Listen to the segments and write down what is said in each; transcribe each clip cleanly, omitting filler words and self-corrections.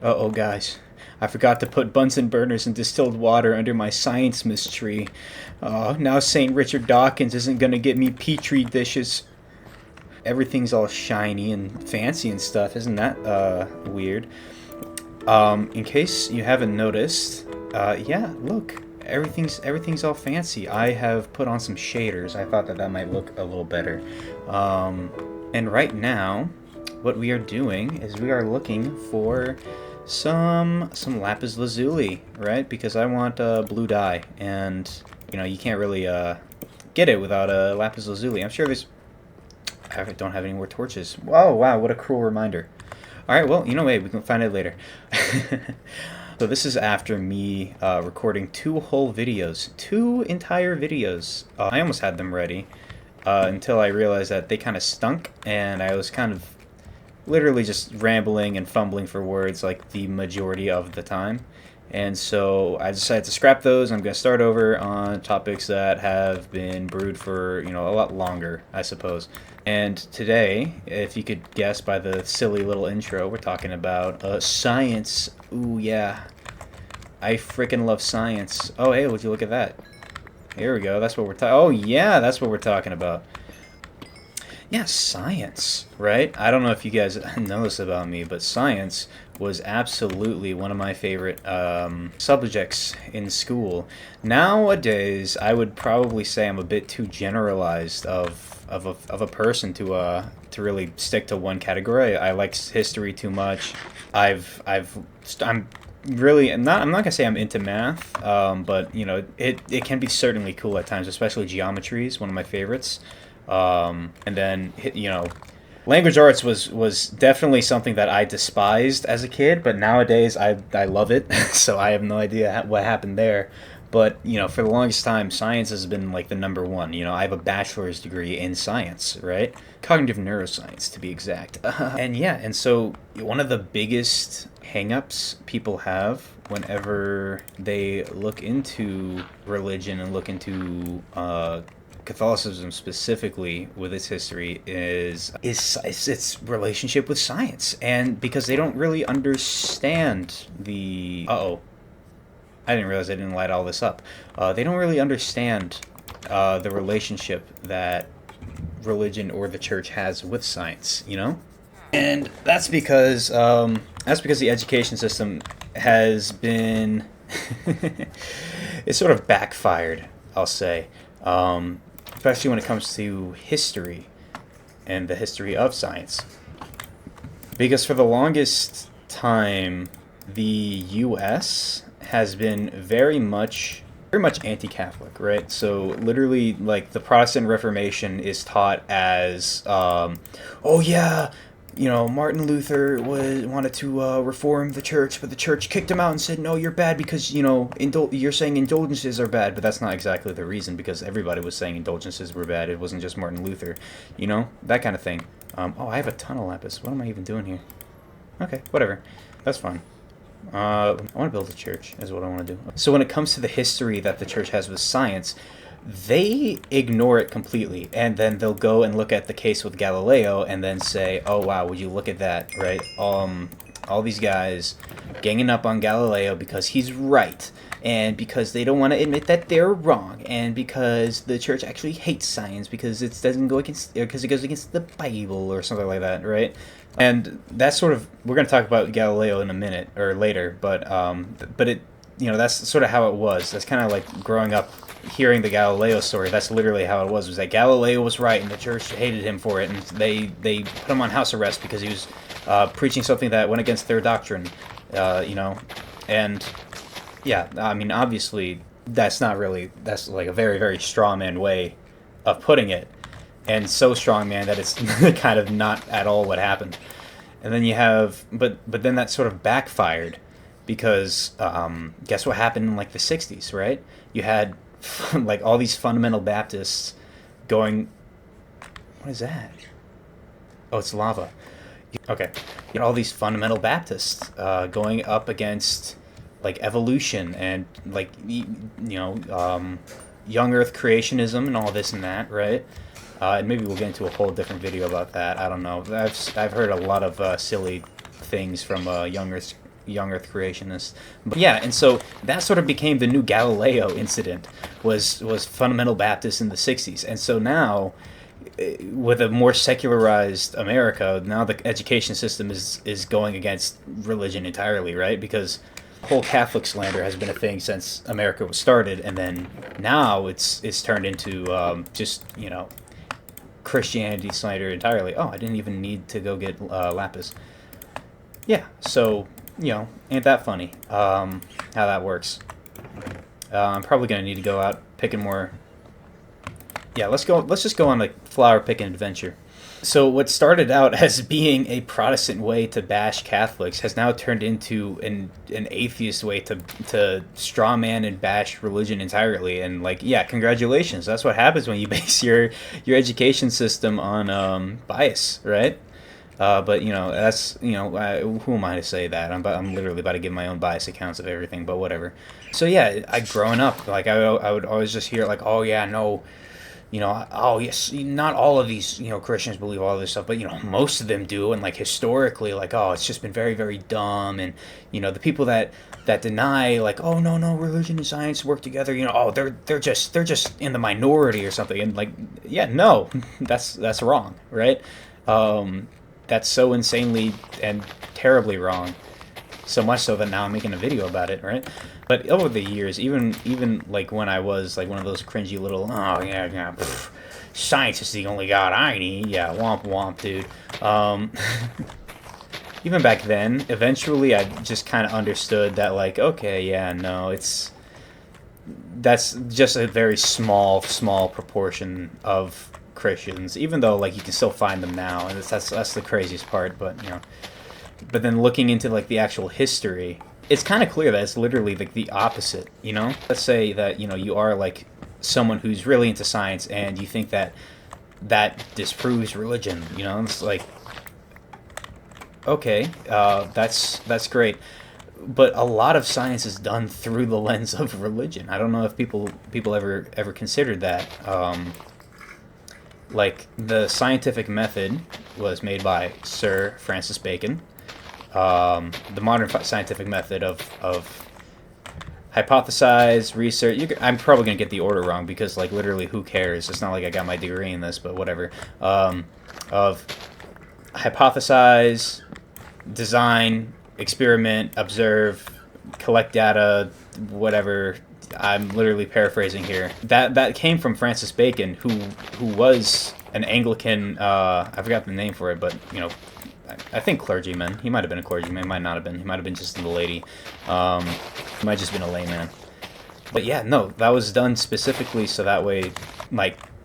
Uh-oh, guys. I forgot to put Bunsen burners and distilled water under my science miss tree. Now St. Richard Dawkins isn't gonna get me petri dishes. Everything's all shiny and fancy and stuff. Isn't that, weird? In case you haven't noticed, yeah, look. Everything's all fancy. I have put on some shaders. I thought that might look a little better. And right now, what we are doing is we are looking for some lapis lazuli, right? Because I want blue dye, and you can't really get it without a lapis lazuli. I'm sure there's. I don't have any more torches. Whoa, wow, what a cruel reminder. All right, well, wait, we can find it later. So this is after me recording two entire videos. I almost had them ready until I realized that they kind of stunk, and I was kind of literally just rambling and fumbling for words like the majority of the time. And so I decided to scrap those. I'm going to start over on topics that have been brewed for, a lot longer, I suppose. And today, if you could guess by the silly little intro, we're talking about science. Ooh, yeah. I freaking love science. Oh, hey, would you look at that? Here we go. That's what we're talking. Oh, yeah, that's what we're talking about. Yeah, science, right? I don't know if you guys know this about me, but science was absolutely one of my favorite subjects in school. Nowadays, I would probably say I'm a bit too generalized of a person to really stick to one category. I like history too much. I'm really I'm not gonna say I'm into math, but it can be certainly cool at times, especially geometry is one of my favorites. And then language arts was definitely something that I despised as a kid, but nowadays I love it. So I have no idea what happened there. But for the longest time, science has been like the number one. I have a bachelor's degree in science, right? Cognitive neuroscience, to be exact. And so one of the biggest hangups people have whenever they look into religion and look into Catholicism specifically with its history is its relationship with science, and because they don't really understand the I didn't realize I didn't light all this up. They don't really understand the relationship that religion or the church has with science, and that's because the education system has been it's sort of backfired, I'll say. Especially when it comes to history and the history of science. Because for the longest time, the U.S. has been very much anti-Catholic, right? So literally, like, the Protestant Reformation is taught as, oh yeah, Martin Luther wanted to reform the church, but the church kicked him out and said, no, you're bad because, you're saying indulgences are bad, but that's not exactly the reason, because everybody was saying indulgences were bad. It wasn't just Martin Luther, that kind of thing. Oh, I have a ton of lapis. What am I even doing here? Okay, whatever. That's fine. I want to build a church, is what I want to do. So when it comes to the history that the church has with science, they ignore it completely, and then they'll go and look at the case with Galileo and then say, oh wow, would you look at that, right? All these guys ganging up on Galileo because he's right, and because they don't want to admit that they're wrong, and because the church actually hates science because it doesn't go against, because it goes against the Bible or something like that, right? And that's sort of, we're going to talk about Galileo in a minute or later, but it, that's sort of how it was. That's kind of like growing up hearing the Galileo story. That's literally how it was that Galileo was right and the church hated him for it, and they put him on house arrest because he was preaching something that went against their doctrine, and yeah, I mean, obviously that's like a very, very straw man way of putting it, and so strong man that it's kind of not at all what happened. And then you have, but then that sort of backfired, because guess what happened in like the 60s, right? You had like all these fundamental Baptists going, what is that? Oh, it's lava. Okay. You had all these fundamental Baptists going up against like evolution and like, young earth creationism and all this and that, right? And maybe we'll get into a whole different video about that. I don't know. I've heard a lot of silly things from young earth young Earth creationists. But yeah, and so that sort of became the new Galileo incident. Was fundamental Baptists in the '60s, and so now, with a more secularized America, now the education system is going against religion entirely, right? Because whole Catholic slander has been a thing since America was started, and then now it's turned into just Christianity slander entirely. Oh, I didn't even need to go get lapis. Yeah, so ain't that funny? How that works. I'm probably gonna need to go out picking more. Yeah, let's go. Let's just go on a flower picking adventure. So what started out as being a Protestant way to bash Catholics has now turned into an atheist way to strawman and bash religion entirely. And congratulations. That's what happens when you base your education system on bias, right? But that's who am I to say that? I'm literally about to give my own bias accounts of everything, but whatever. So yeah, growing up, I would always just hear oh yeah, no. Oh yes, not all of these, Christians believe all this stuff, but most of them do, and historically, oh, it's just been very, very dumb, and the people that deny, oh no, religion and science work together, oh they're just in the minority or something, and yeah, no, that's wrong, right? That's so insanely and terribly wrong. So much so that now I'm making a video about it, right? But over the years, even when I was one of those cringy little, oh yeah, science is the only god I need, yeah, womp womp, dude. Even back then, eventually I just kind of understood that okay, yeah, no, that's just a very small proportion of Christians. Even though you can still find them now, and that's the craziest part. But but then looking into the actual history, it's kind of clear that it's literally the opposite. Let's say that you are someone who's really into science, and you think that disproves religion. It's okay, that's great, but a lot of science is done through the lens of religion. I don't know if people ever considered that. The scientific method was made by Sir Francis Bacon. The modern scientific method of hypothesize, research. I'm probably going to get the order wrong because, literally, who cares? It's not like I got my degree in this, but whatever. Of hypothesize, design, experiment, observe, collect data, whatever. I'm literally paraphrasing here. That came from Francis Bacon, who was an Anglican. I forgot the name for it, but I think clergyman. He might have been a clergyman. Might not have been. He might have been just a lady. He might have just been a layman. But yeah, no, that was done specifically so that way,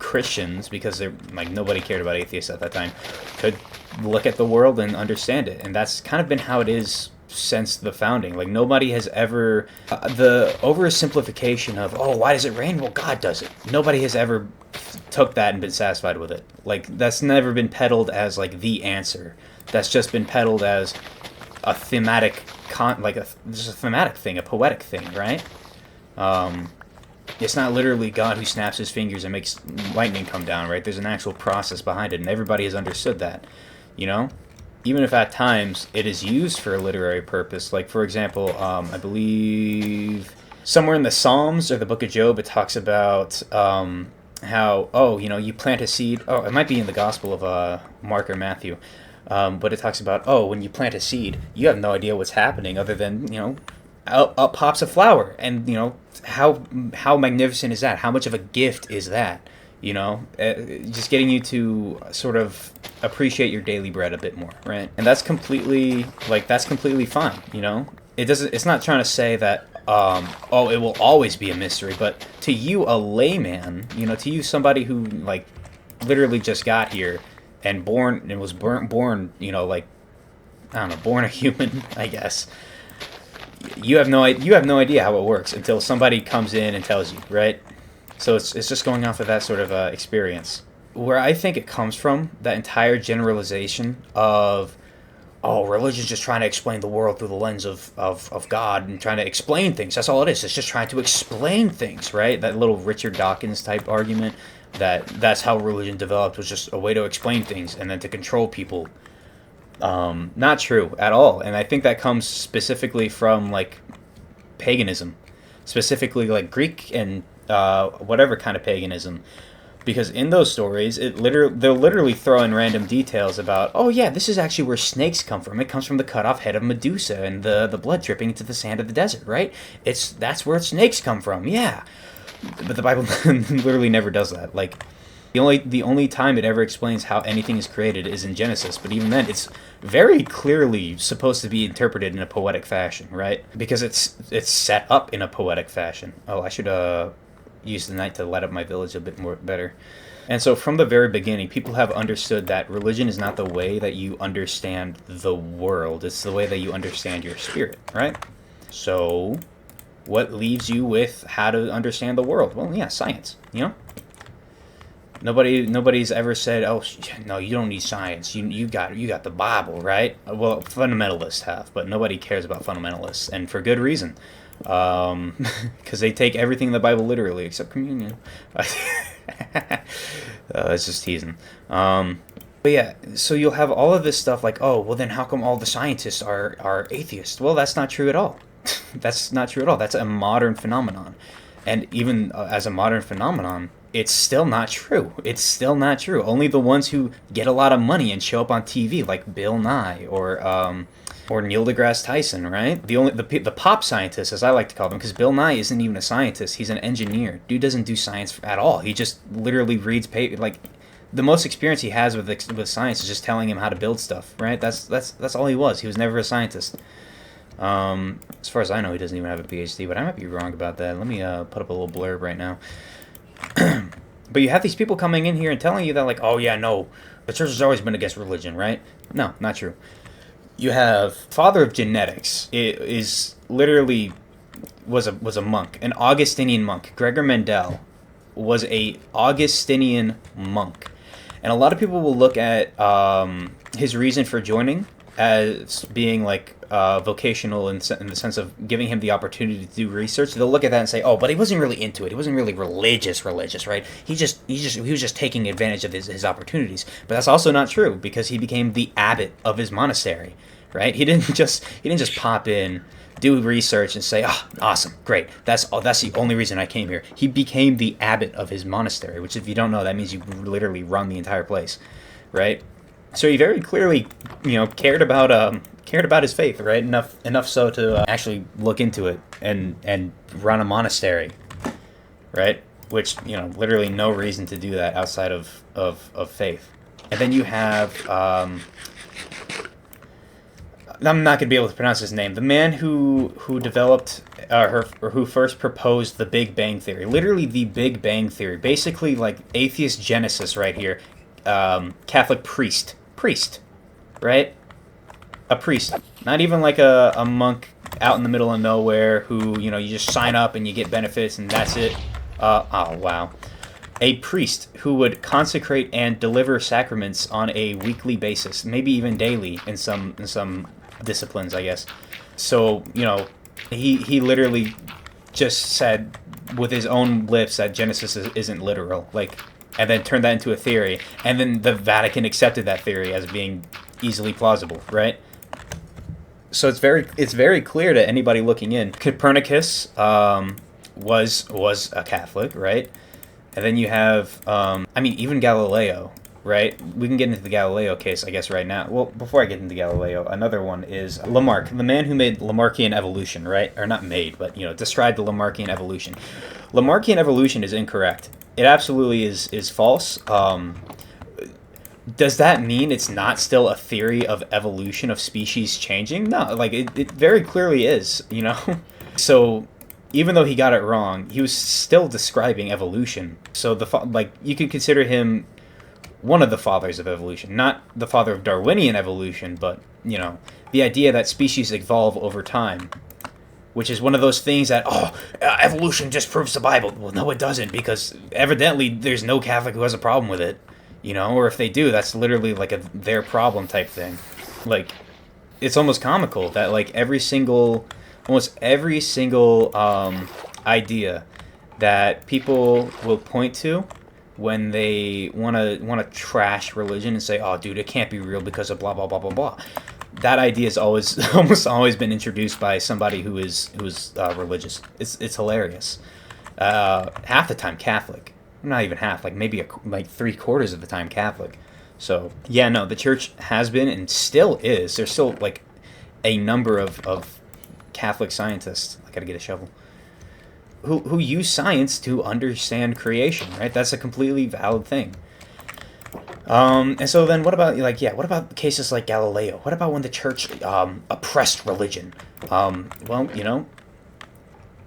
Christians, because they're nobody cared about atheists at that time, could look at the world and understand it, and that's kind of been how it is since the founding. Nobody has ever the oversimplification of, oh, why does it rain? Well, God does it. Nobody has ever took that and been satisfied with it. That's never been peddled as the answer. That's just been peddled as a thematic just a thematic thing, a poetic thing, right? It's not literally God who snaps his fingers and makes lightning come down, right? There's an actual process behind it, and everybody has understood that, even if at times it is used for a literary purpose. For example, I believe somewhere in the Psalms or the Book of Job, it talks about how, you plant a seed. Oh, it might be in the Gospel of Mark or Matthew. But it talks about, when you plant a seed, you have no idea what's happening other than, up pops a flower. And, how magnificent is that? How much of a gift is that? Just getting you to sort of appreciate your daily bread a bit more, right? And that's completely fine, It's not trying to say that, it will always be a mystery, but to you, a layman, to you, somebody who, literally just got here, and was born, I don't know, born a human, I guess. You have no idea how it works until somebody comes in and tells you, right? So it's just going off of that sort of experience. Where I think it comes from, that entire generalization of, religion's just trying to explain the world through the lens of God and trying to explain things. That's all it is. It's just trying to explain things, right? That little Richard Dawkins type argument. That's how religion developed, was just a way to explain things and then to control people. Not true at all. And I think that comes specifically from like paganism, specifically like Greek and whatever kind of paganism. Because in those stories, they'll literally throw in random details about, oh yeah, this is actually where snakes come from. It comes from the cut off head of Medusa and the blood dripping into the sand of the desert, right? That's where snakes come from, yeah. But the Bible literally never does that. Like the only time it ever explains how anything is created is in Genesis, but even then, it's very clearly supposed to be interpreted in a poetic fashion, right? Because it's set up in a poetic fashion. Oh, I should use the night to light up my village a bit more better. And so from the very beginning, people have understood that religion is not the way that you understand the world. It's the way that you understand your spirit, right? So what leaves you with how to understand the world? Well, yeah, science, you know? Nobody's ever said, "Oh, no, you don't need science. You got the Bible, right?" Well, fundamentalists have, but nobody cares about fundamentalists, and for good reason. Because they take everything in the Bible literally, except communion. It's just teasing. But yeah, so you'll have all of this stuff like, oh, well then how come all the scientists are atheists? Well, that's not true at all. That's not true at all. That's a modern phenomenon. And even as a modern phenomenon, it's still not true. It's still not true. Only the ones who get a lot of money and show up on TV, like Bill Nye or Neil deGrasse Tyson, right? The pop scientists, as I like to call them, because Bill Nye isn't even a scientist. He's an engineer. Dude doesn't do science at all. He just literally reads paper. Like the most experience he has with science is just telling him how to build stuff, right? That's all he was. He was never a scientist. As far as I know, he doesn't even have a PhD, but I might be wrong about that. Let me put up a little blurb right now. But you have these people coming in here and telling you that, like, oh yeah, no, the church has always been against religion, right? No, not true. You have father of genetics. It is literally was a monk, an Augustinian monk. Gregor Mendel was a Augustinian monk, and a lot of people will look at his reason for joining as being like vocational in the sense of giving him the opportunity to do research. They'll look at that and say, oh, but he wasn't really into it. He wasn't really religious, right? He was just taking advantage of his opportunities. But that's also not true, because he became the abbot of his monastery, right? He didn't just pop in, do research and say, oh, awesome, great. That's the only reason I came here. He became the abbot of his monastery, which if you don't know, that means you literally run the entire place, right? So he very clearly, cared about his faith, right? Enough so to actually look into it and run a monastery, right? Which, literally no reason to do that outside of faith. And then you have, I'm not going to be able to pronounce his name, the man who developed who first proposed the Big Bang Theory, literally the Big Bang Theory, basically like atheist Genesis right here. Catholic priest, right? A priest, not even like a monk out in the middle of nowhere who, you just sign up and you get benefits and that's it. Oh, wow. A priest who would consecrate and deliver sacraments on a weekly basis, maybe even daily in some disciplines, I guess. So, he literally just said with his own lips that Genesis isn't literal, like, and then turned that into a theory, and then the Vatican accepted that theory as being easily plausible, right? So it's very clear to anybody looking in. Copernicus was a Catholic, right? And then you have, even Galileo, right? We can get into the Galileo case, I guess, right now. Well, before I get into Galileo, another one is Lamarck, the man who made Lamarckian evolution, right? Or not made, but, described the Lamarckian evolution. Lamarckian evolution is incorrect. It absolutely is false. Does that mean it's not still a theory of evolution of species changing? No, like it very clearly is, So even though he got it wrong, he was still describing evolution. So you could consider him one of the fathers of evolution, not the father of Darwinian evolution, but the idea that species evolve over time, which is one of those things that, evolution just proves the Bible. Well, no, it doesn't, because evidently there's no Catholic who has a problem with it, or if they do, that's literally like their problem type thing. Like, it's almost comical that like almost every single idea that people will point to when they want to trash religion and say, "Oh, dude, it can't be real because of blah blah blah blah blah." That idea is always almost always been introduced by somebody who's religious. It's hilarious. Half the time Catholic, not even half, like maybe like 3/4 of the time Catholic. So yeah, no, the church has been and still is. There's still like a number of Catholic scientists. I gotta get a shovel. Who use science to understand creation, right? That's a completely valid thing. And so then what about, like, yeah, what about cases like Galileo? What about when the church oppressed religion? Well, you know,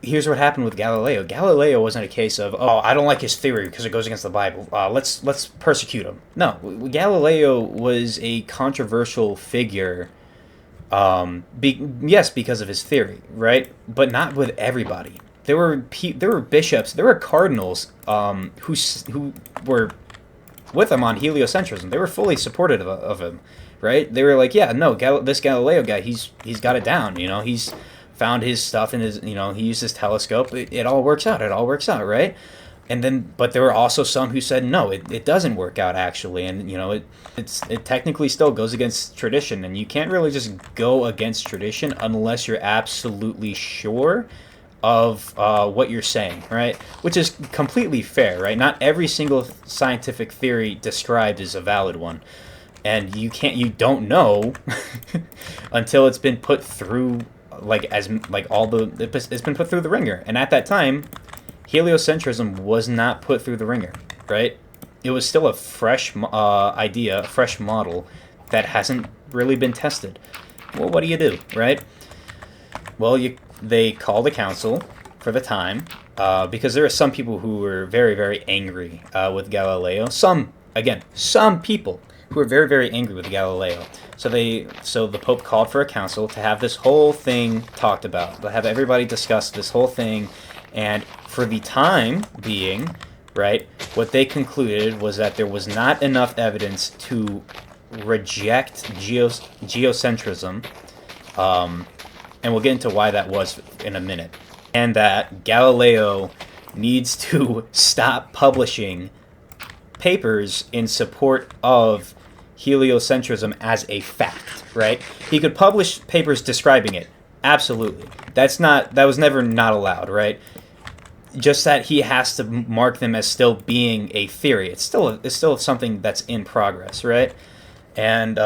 here's what happened with Galileo. Galileo wasn't a case of, oh, I don't like his theory because it goes against the Bible. Let's persecute him. No, Galileo was a controversial figure. Yes, because of his theory, right? But not with everybody. There were bishops, there were cardinals who were with him on heliocentrism. They were fully supportive of him, right? They were like, yeah, no, this Galileo guy, he's got it down. You know, he's found his stuff in his, you know, he used his telescope. It all works out. It all works out, right? And then, but there were also some who said, no, it doesn't work out actually, and you know, it technically still goes against tradition, and you can't really just go against tradition unless you're absolutely sure of what you're saying, right? Which is completely fair, right? Not every single scientific theory described is a valid one, and you don't know until it's been put through, it's been put through the ringer. And at that time, heliocentrism was not put through the ringer, right? It was still a fresh idea, a fresh model that hasn't really been tested. Well, what do, right? Well, they called a council for the time because there are some people who were very, very angry with Galileo. Some people who were very, very angry with Galileo. So the Pope called for a council to have this whole thing talked about, to have everybody discuss this whole thing, and for the time being, right, what they concluded was that there was not enough evidence to reject geocentrism, and we'll get into why that was in a minute, and that Galileo needs to stop publishing papers in support of heliocentrism as a fact, right? He could publish papers describing it, absolutely. That was never not allowed, right? Just that he has to mark them as still being a theory. It's still something that's in progress, right? And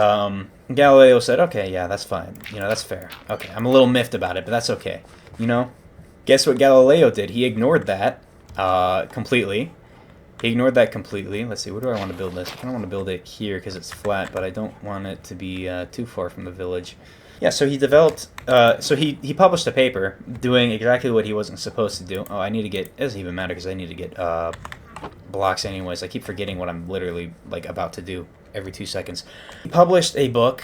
Galileo said, okay, yeah, that's fine. You know, that's fair. Okay, I'm a little miffed about it, but that's okay. You know? Guess what Galileo did? He ignored that completely. Let's see, where do I want to build this? I don't want to build it here because it's flat, but I don't want it to be too far from the village. Yeah, so he developed, he published a paper doing exactly what he wasn't supposed to do. Oh, it doesn't even matter because I need to get blocks anyways. I keep forgetting what I'm literally, about to do every 2 seconds. He published a book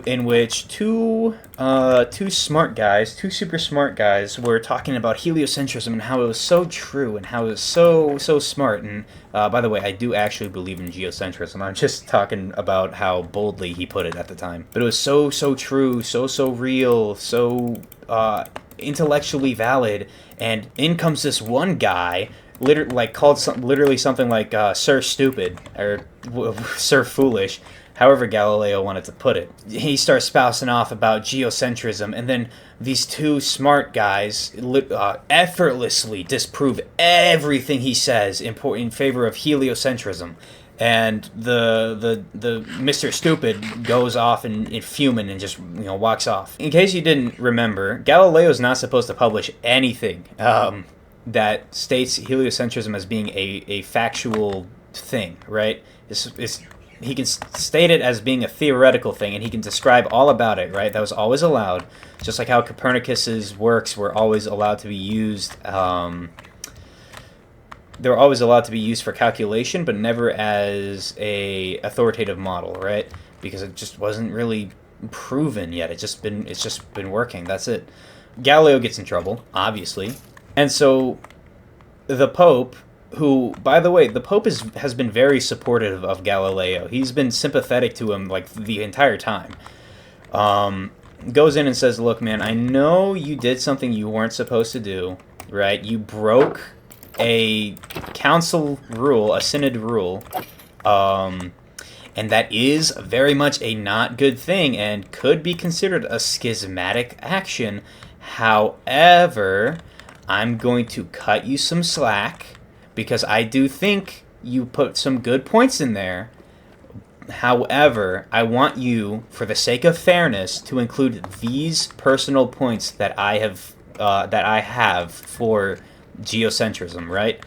in which two super smart guys were talking about heliocentrism and how it was so true and how it was so smart. And by the way, I do actually believe in geocentrism. I'm just talking about how boldly he put it at the time. But it was so true, so real, so intellectually valid. And in comes this one guy, literally something like Sir Stupid or Sir Foolish, however Galileo wanted to put it. He starts spousing off about geocentrism, and then these two smart guys effortlessly disprove everything he says in favor of heliocentrism. And the Mr. Stupid goes off and fuming and just walks off. In case you didn't remember, Galileo's not supposed to publish anything that states heliocentrism as being a factual thing, right? He can state it as being a theoretical thing, and he can describe all about it, right? That was always allowed, just like how Copernicus's works were always allowed to be used. They were always allowed to be used for calculation, but never as a authoritative model, right? Because it just wasn't really proven yet. It's just been working. That's it. Galileo gets in trouble, obviously, and so the Pope, who, by the way, the Pope has been very supportive of Galileo. He's been sympathetic to him the entire time. Goes in and says, look, man, I know you did something you weren't supposed to do, right? You broke a council rule, a synod rule, and that is very much a not good thing and could be considered a schismatic action. However, I'm going to cut you some slack because I do think you put some good points in there. However, I want you, for the sake of fairness, to include these personal points that I have for geocentrism, right?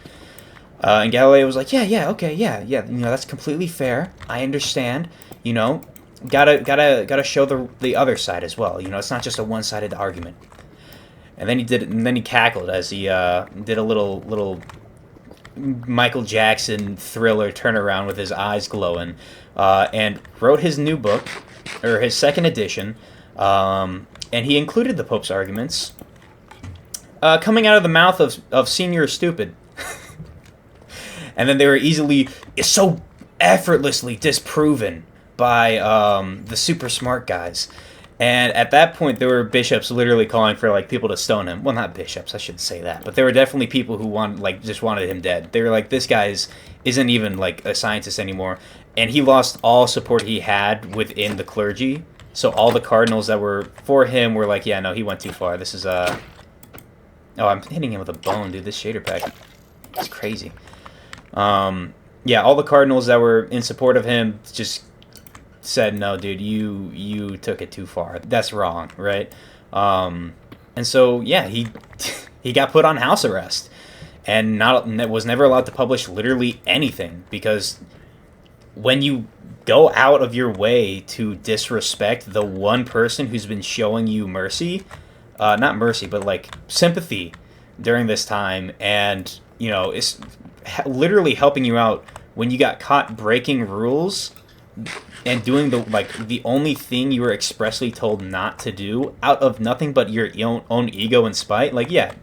And Galileo was like, okay, that's completely fair. I understand. Gotta show the other side as well. It's not just a one-sided argument. And then he cackled as he did a little Michael Jackson Thriller turnaround with his eyes glowing, and wrote his new book, or his second edition, and he included the Pope's arguments, coming out of the mouth of Senior Stupid. And then they were so effortlessly disproven by the super smart guys. And at that point, there were bishops literally calling for like people to stone him. Well, not bishops, I shouldn't say that, but there were definitely people who just wanted him dead. They were like, this guy isn't even like a scientist anymore, and he lost all support he had within the clergy. So all the cardinals that were for him were like, yeah, no, he went too far. This is Oh, I'm hitting him with a bone, dude. This shader pack is crazy. Yeah, all the cardinals that were in support of him just said, no, dude, you took it too far. That's wrong, right? And so, yeah, he got put on house arrest and was never allowed to publish literally anything, because when you go out of your way to disrespect the one person who's been showing you mercy, not mercy, but like sympathy during this time, and it's literally helping you out when you got caught breaking rules and doing the only thing you were expressly told not to do out of nothing but your own ego and spite. Like, yeah,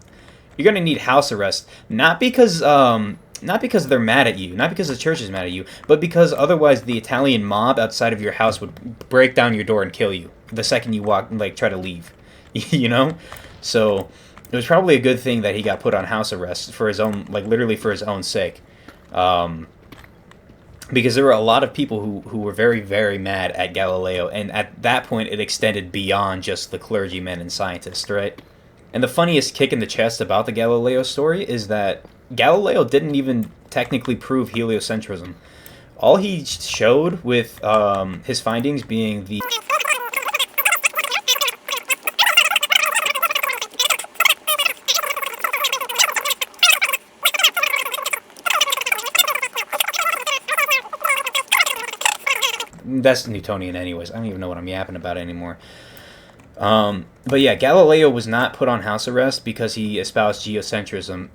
you're gonna need house arrest, not because they're mad at you, not because the church is mad at you, but because otherwise the Italian mob outside of your house would break down your door and kill you the second you try to leave. So it was probably a good thing that he got put on house arrest for his own, literally for his own sake. Because there were a lot of people who were very, very mad at Galileo, and at that point it extended beyond just the clergymen and scientists, right? And the funniest kick in the chest about the Galileo story is that Galileo didn't even technically prove heliocentrism. All he showed with his findings being the that's Newtonian anyways. I don't even know what I'm yapping about anymore. But yeah, Galileo was not put on house arrest because he espoused geocentrism.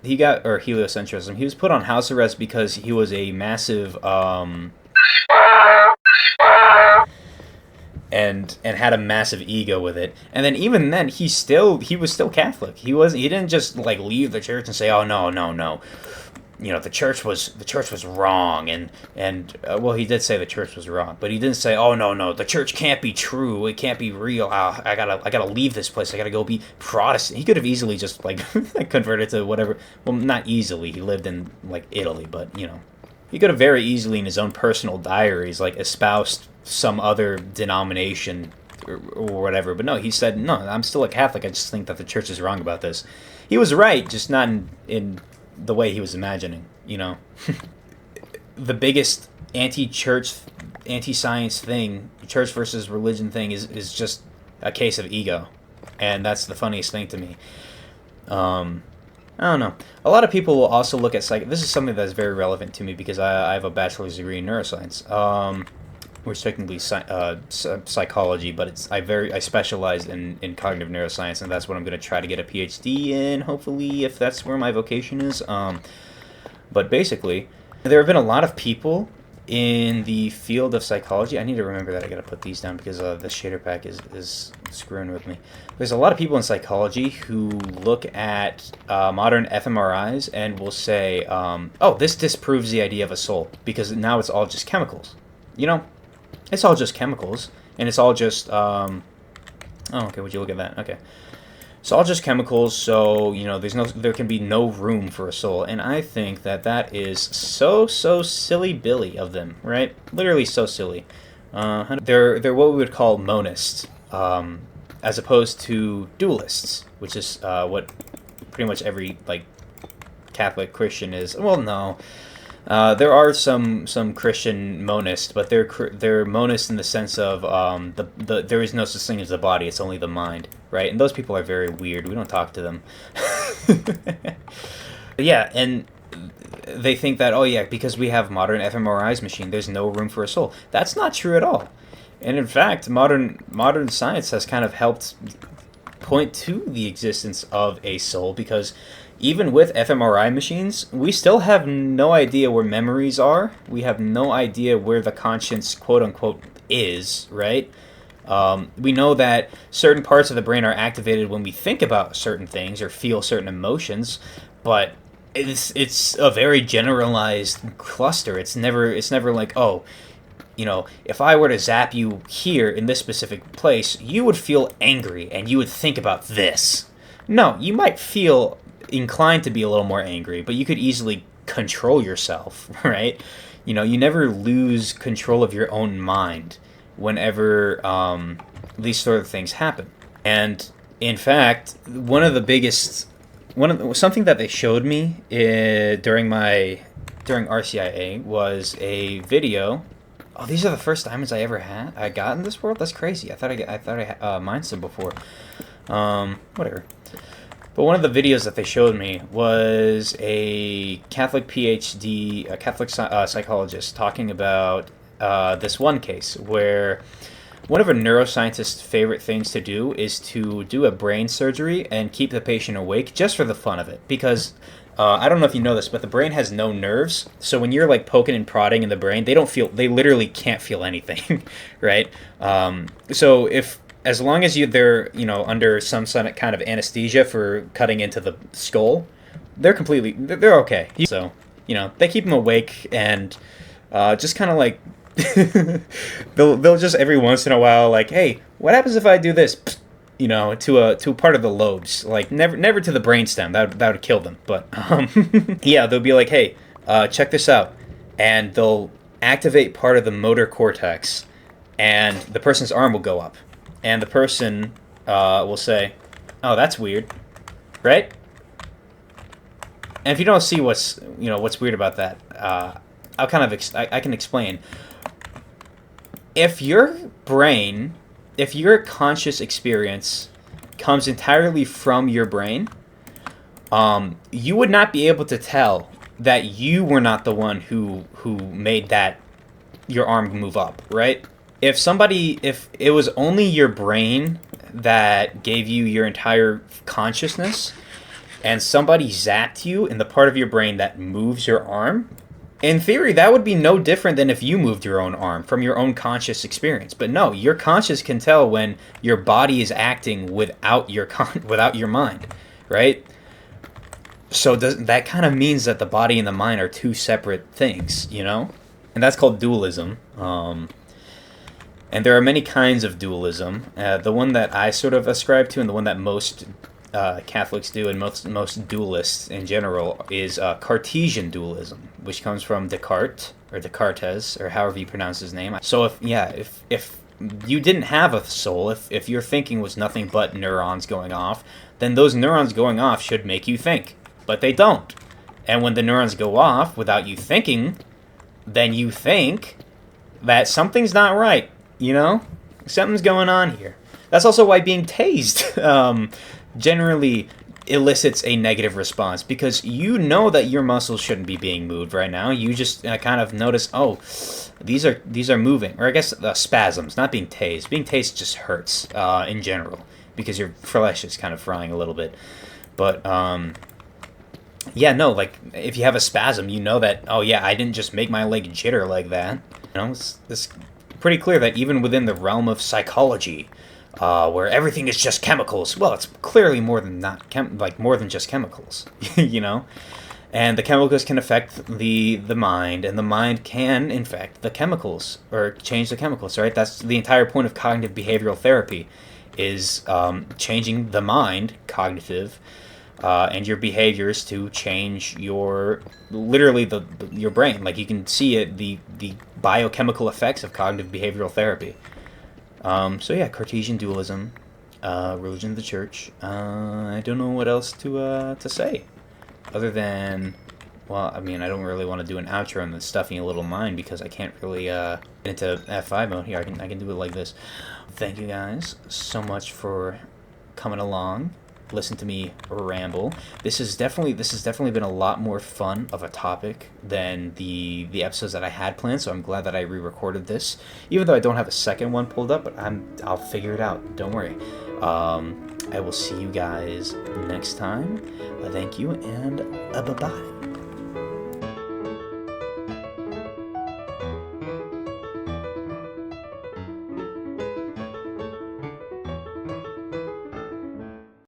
Or heliocentrism. He was put on house arrest because he was a massive and had a massive ego with it. And then even then he was still Catholic. He didn't just leave the church and say, "Oh no. The church was wrong," and well, he did say the church was wrong, but he didn't say, "Oh no, the church can't be true, it can't be real. I gotta leave this place. I gotta go be Protestant." He could have easily just converted to whatever. Well, not easily. He lived in Italy, but he could have very easily in his own personal diaries espoused some other denomination or whatever. But no, he said, "No, I'm still a Catholic. I just think that the church is wrong about this." He was right, just not in the way he was imagining, The biggest anti-church, anti-science thing, church versus religion thing, is just a case of ego. And that's the funniest thing to me. I don't know. A lot of people will also look at this is something that's very relevant to me because I have a bachelor's degree in neuroscience. Which technically psychology, but I specialize in cognitive neuroscience, and that's what I'm going to try to get a PhD in, hopefully, if that's where my vocation is. But basically, there have been a lot of people in the field of psychology. I need to remember that I got to put these down because the shader pack is screwing with me. There's a lot of people in psychology who look at modern fMRIs and will say, "Oh, this disproves the idea of a soul because now it's all just chemicals." It's all just chemicals, and it's all just, oh, okay, would you look at that? Okay. It's all just chemicals, so there can be no room for a soul, and I think that is so silly Billy of them, right? Literally so silly. They're what we would call monists, as opposed to dualists, which is what pretty much every Catholic Christian is. Well, no. There are some Christian monists, but they're monists in the sense of there is no such thing as the body; it's only the mind, right? And those people are very weird. We don't talk to them. Yeah, and they think that because we have modern fMRIs machine, there's no room for a soul. That's not true at all. And in fact, modern science has kind of helped point to the existence of a soul, because even with fMRI machines, we still have no idea where memories are. We have no idea where the conscience, quote unquote, is, right? We know that certain parts of the brain are activated when we think about certain things or feel certain emotions, but it's a very generalized cluster. It's never like, oh, if I were to zap you here in this specific place, you would feel angry and you would think about this. No, you might feel inclined to be a little more angry, but you could easily control yourself, right? You never lose control of your own mind whenever these sort of things happen. And in fact, something that they showed me during RCIA was a video. Oh, these are the first diamonds I got in this world? That's crazy. I thought I mined some before. Whatever. But one of the videos that they showed me was a Catholic PhD, a Catholic psychologist, talking about this one case where one of a neuroscientist's favorite things to do is to do a brain surgery and keep the patient awake just for the fun of it. Because I don't know if you know this, but the brain has no nerves. So when you're poking and prodding in the brain, they literally can't feel anything, right? So as long as they're under some kind of anesthesia for cutting into the skull, they're okay. So they keep them awake, and just kind of they'll just every once in a while hey, what happens if I do this? To a part of the lobes, never to the brainstem. That would kill them. But yeah, they'll be like, hey, check this out, and they'll activate part of the motor cortex, and the person's arm will go up. And the person will say, "Oh, that's weird," right? And if you don't see what's weird about that, I can explain. If your conscious experience comes entirely from your brain, you would not be able to tell that you were not the one who made your arm move up, right? If it was only your brain that gave you your entire consciousness, and somebody zapped you in the part of your brain that moves your arm, in theory, that would be no different than if you moved your own arm from your own conscious experience. But no, your conscious can tell when your body is acting without your mind, right? So that kind of means that the body and the mind are two separate things, And that's called dualism. And there are many kinds of dualism. The one that I sort of ascribe to, and the one that most Catholics do, and most dualists in general, is Cartesian dualism, which comes from Descartes, or however you pronounce his name. So if you didn't have a soul, if your thinking was nothing but neurons going off, then those neurons going off should make you think. But they don't. And when the neurons go off without you thinking, then you think that something's not right. Something's going on here. That's also why being tased generally elicits a negative response, because that your muscles shouldn't be being moved right now. You just kind of notice, oh, these are moving, or I guess spasms. Not being tased. Being tased just hurts in general, because your flesh is kind of frying a little bit. But if you have a spasm, that, oh yeah, I didn't just make my leg jitter like that. It's pretty clear that even within the realm of psychology, where everything is just chemicals, well, it's clearly more than more than just chemicals, And the chemicals can affect the mind, and the mind can infect the chemicals, or change the chemicals, right? That's the entire point of cognitive behavioral therapy, is changing the mind, cognitive, and your behaviors to change your literally your brain. Like you can see it, the biochemical effects of cognitive behavioral therapy. So yeah, Cartesian dualism, religion of the church. I don't know what else to say, other than, well, I mean, I don't really want to do an outro on the stuffing a little mind because I can't really get into F5 mode here. I can do it like this. Thank you guys so much for coming along. Listen to me ramble. This has definitely been a lot more fun of a topic than the episodes that I had planned. So I'm glad that I re-recorded this, even though I don't have a second one pulled up. But I'll figure it out. Don't worry. I will see you guys next time. Thank you and bye bye.